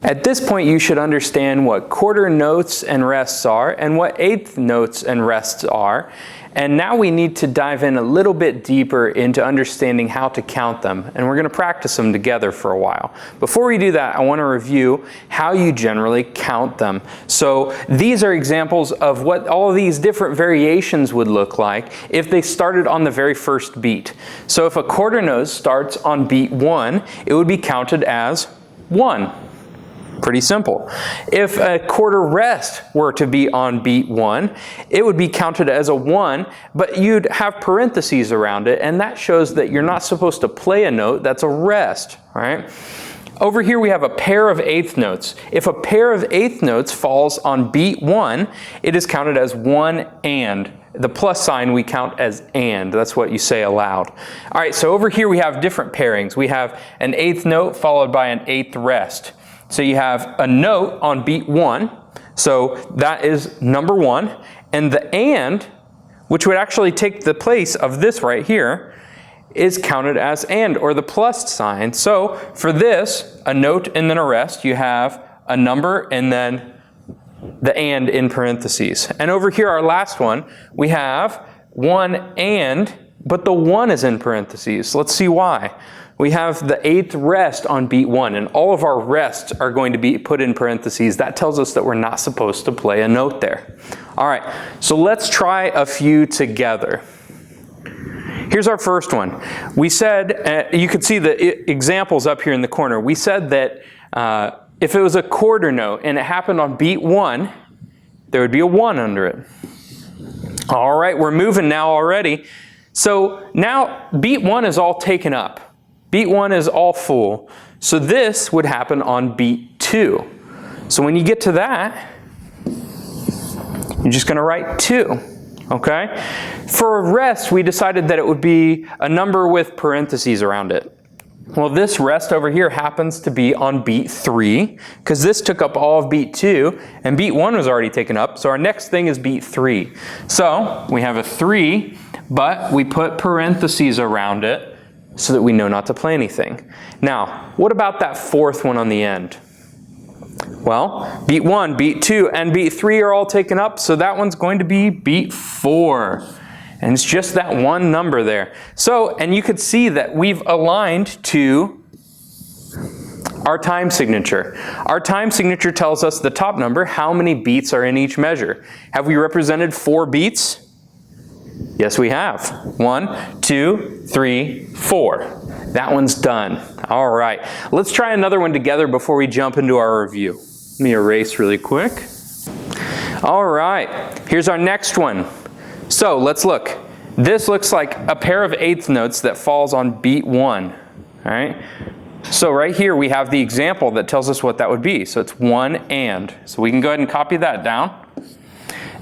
At this point, you should understand what quarter notes and rests are and what eighth notes and rests are. And now we need to dive in a little bit deeper into understanding how to count them. And we're going to practice them together for a while. Before we do that, I want to review how you generally count them. So these are examples of what all of these different variations would look like if they started on the very first beat. So if a quarter note starts on beat 1, it would be counted as 1. Pretty simple. If a quarter rest were to be on beat 1, it would be counted as a 1, but you'd have parentheses around it, and that shows that you're not supposed to play a note that's a rest, right? Over here we have a pair of eighth notes. If a pair of eighth notes falls on beat 1, it is counted as 1 and. The plus sign we count as and. That's what you say aloud. All right, so over here we have different pairings. We have an eighth note followed by an eighth rest. So you have a note on beat 1, so that is number 1, and the and, which would actually take the place of this right here, is counted as and, or the plus sign. So for this, a note and then a rest, you have a number and then the and in parentheses. And over here, our last one, we have 1 and, but the 1 is in parentheses. Let's see why. We have the eighth rest on beat 1, and all of our rests are going to be put in parentheses. That tells us that we're not supposed to play a note there. All right, so let's try a few together. Here's our first one. We said, you could see the examples up here in the corner. We said that if it was a quarter note and it happened on beat 1, there would be a 1 under it. All right, we're moving now already. So now beat 1 is all taken up. Beat 1 is all full. So this would happen on beat 2. So when you get to that, you're just going to write 2. Okay? For a rest, we decided that it would be a number with parentheses around it. Well, this rest over here happens to be on beat 3, because this took up all of beat 2, and beat 1 was already taken up, so our next thing is beat 3. So we have a 3, but we put parentheses around it, so that we know not to play anything. Now, what about that fourth one on the end? Well, beat 1, beat 2, and beat 3 are all taken up, so that one's going to be beat 4. And it's just that one number there. So, and you could see that we've aligned to our time signature. Our time signature tells us the top number, how many beats are in each measure. Have we represented 4 beats? Yes, we have. 1, 2, 3, 4. That one's done. All right. Let's try another one together before we jump into our review. Let me erase really quick. All right. Here's our next one. So let's look. This looks like a pair of eighth notes that falls on beat 1. All right. So right here we have the example that tells us what that would be. So it's 1 and. So we can go ahead and copy that down.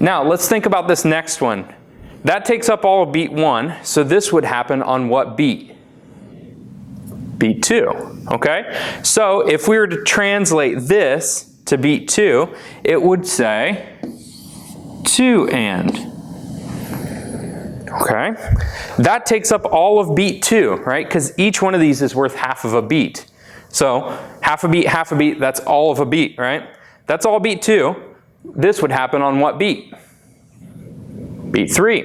Now let's think about this next one. That takes up all of beat 1, so this would happen on what beat? Beat 2, okay? So if we were to translate this to beat 2, it would say 2 and. Okay? That takes up all of beat 2, right? Because each one of these is worth half of a beat. So half a beat, that's all of a beat, right? That's all beat 2. This would happen on what beat? Beat 3.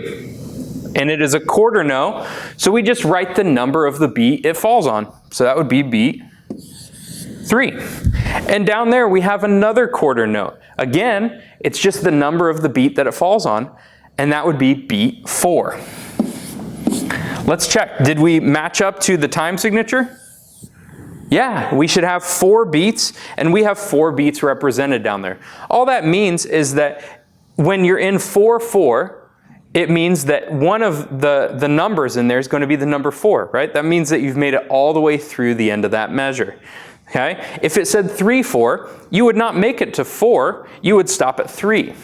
And it is a quarter note, so we just write the number of the beat it falls on. So that would be beat 3. And down there we have another quarter note. Again, it's just the number of the beat that it falls on, and that would be beat 4. Let's check. Did we match up to the time signature? Yeah, we should have 4 beats, and we have 4 beats represented down there. All that means is that when you're in 4/4, it means that one of the numbers in there is going to be the number 4, right? That means that you've made it all the way through the end of that measure. Okay? If it said 3/4, you would not make it to 4, you would stop at 3.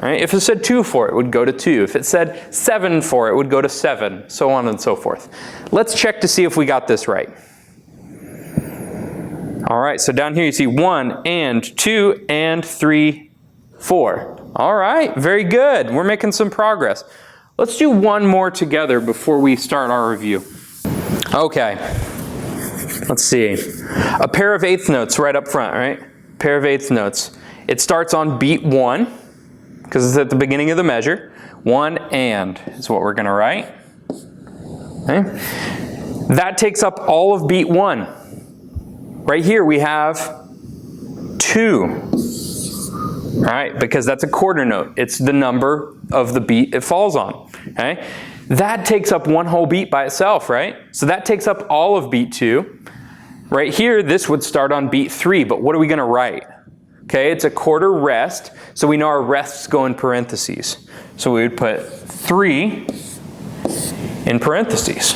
Right? If it said 2/4, it would go to 2. If it said 7/4, it would go to 7, so on and so forth. Let's check to see if we got this right. All right, so down here you see 1 and 2 and 3, 4. All right, very good. We're making some progress. Let's do one more together before we start our review. Okay, let's see. A pair of eighth notes right up front, right? pair of eighth notes. It starts on beat 1, because it's at the beginning of the measure. 1 and is what we're going to write. Okay. That takes up all of beat 1. Right here we have 2. All right, because that's a quarter note. It's the number of the beat it falls on. Okay. That takes up one whole beat by itself, right? So that takes up all of beat 2. Right here, this would start on beat 3, but what are we going to write? Okay, it's a quarter rest, so we know our rests go in parentheses. So we would put 3 in parentheses.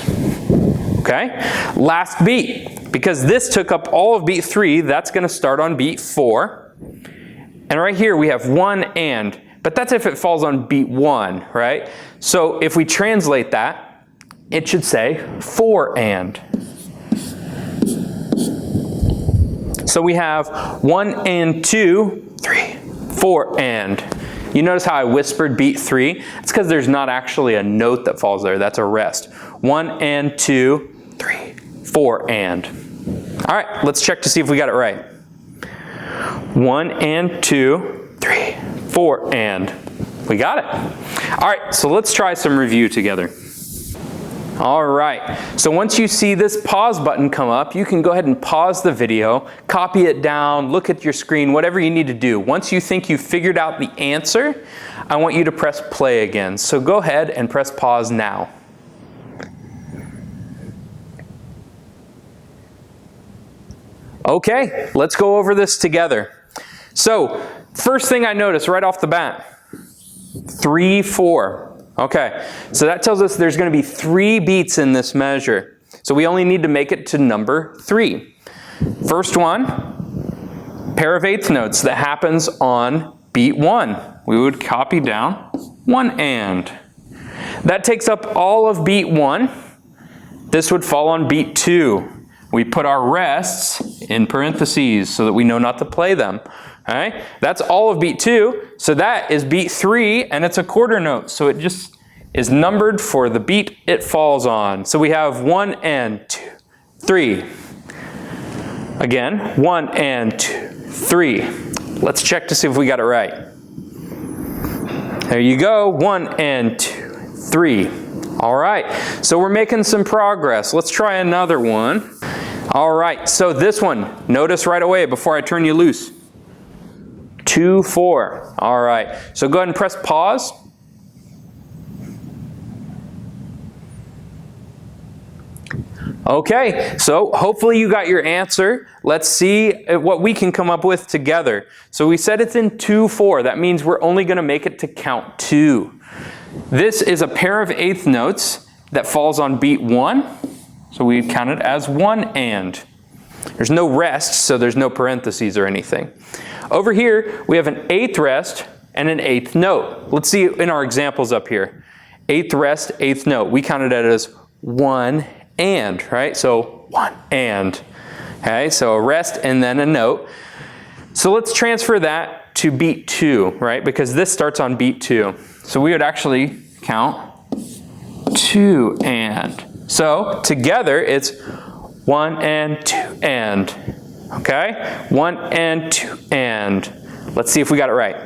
Okay, last beat. Because this took up all of beat 3, that's going to start on beat 4. And right here we have 1 and, but that's if it falls on beat 1, right? So if we translate that, it should say 4 and. So we have 1 and 2, 3, 4 and. You notice how I whispered beat 3? It's because there's not actually a note that falls there. That's a rest. 1 and 2, 3, 4 and. All right, let's check to see if we got it right. 1 and 2, 3, 4 and. We got it. All right, so let's try some review together. All right, so once you see this pause button come up, you can go ahead and pause the video, copy it down, look at your screen, whatever you need to do. Once you think you've figured out the answer, I want you to press play again. So go ahead and press pause now. Okay, let's go over this together. So, first thing I notice right off the bat, 3, 4. Okay, so that tells us there's going to be 3 beats in this measure. So we only need to make it to number 3. First one, pair of eighth notes that happens on beat 1. We would copy down 1 and. That takes up all of beat 1. This would fall on beat 2. We put our rests in parentheses so that we know not to play them. All right? That's all of beat 2. So that is beat 3, and it's a quarter note. So it just is numbered for the beat it falls on. So we have 1 and 2, 3. Again, 1 and 2, 3. Let's check to see if we got it right. There you go. 1 and 2, 3. All right. So we're making some progress. Let's try another one. All right. So this one, notice right away before I turn you loose. 2, 4. All right. So go ahead and press pause. Okay, so hopefully you got your answer. Let's see what we can come up with together. So we said it's in 2, 4. That means we're only going to make it to count 2. This is a pair of eighth notes that falls on beat 1. So we count it as 1 and. There's no rest, so there's no parentheses or anything. Over here, we have an eighth rest and an eighth note. Let's see in our examples up here. Eighth rest, eighth note. We counted it as 1 and, right? So 1 and. Okay, so a rest and then a note. So let's transfer that to beat 2, right? Because this starts on beat 2. So we would actually count 2 and. So together it's 1 and 2 and. Okay? 1 and 2 and. Let's see if we got it right.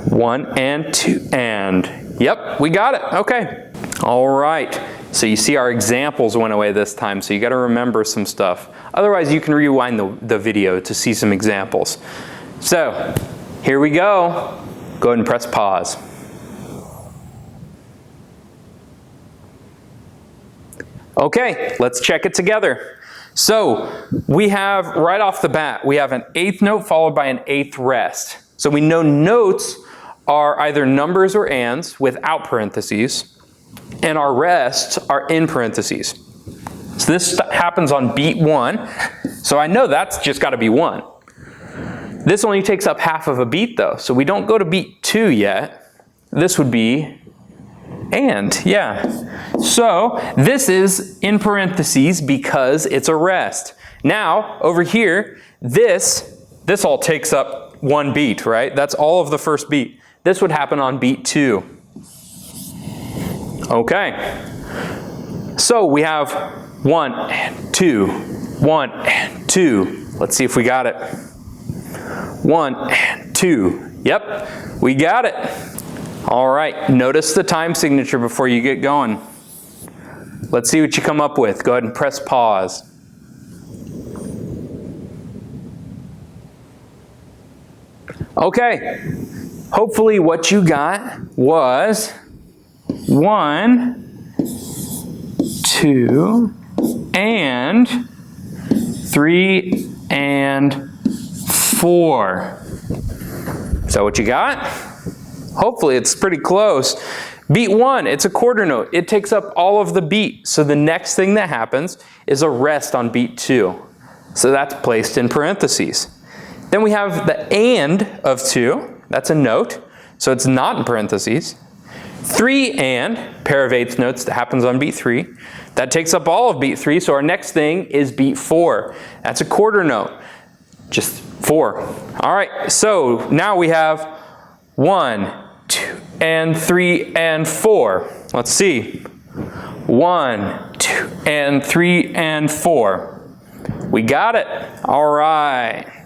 1 and 2 and. Yep, we got it. Okay. All right. So you see our examples went away this time, so you got to remember some stuff. Otherwise, you can rewind the video to see some examples. So here we go. Go ahead and press pause. Okay, let's check it together. So we have, right off the bat, we have an eighth note followed by an eighth rest. So we know notes are either numbers or ands without parentheses, and our rests are in parentheses. So this happens on beat 1, so I know that's just got to be 1. This only takes up half of a beat though, so we don't go to beat 2 yet. This would be and, yeah. So this is in parentheses because it's a rest. Now, over here, this all takes up 1 beat, right? That's all of the first beat. This would happen on beat 2. Okay. So we have 1 and 2, 1 and 2. Let's see if we got it. 1 and 2. Yep, we got it. All right, notice the time signature before you get going. Let's see what you come up with. Go ahead and press pause. Okay, hopefully what you got was 1, 2, and 3, and 4. Is that what you got? Hopefully it's pretty close. Beat 1, it's a quarter note. It takes up all of the beat. So the next thing that happens is a rest on beat 2. So that's placed in parentheses. Then we have the and of 2. That's a note. So it's not in parentheses. 3 and, pair of eighth notes that happens on beat 3. That takes up all of beat 3. So our next thing is beat 4. That's a quarter note. Just 4. All right, so now we have 1, 2, and 3, and 4. Let's see. 1, 2, and 3, and 4. We got it. All right.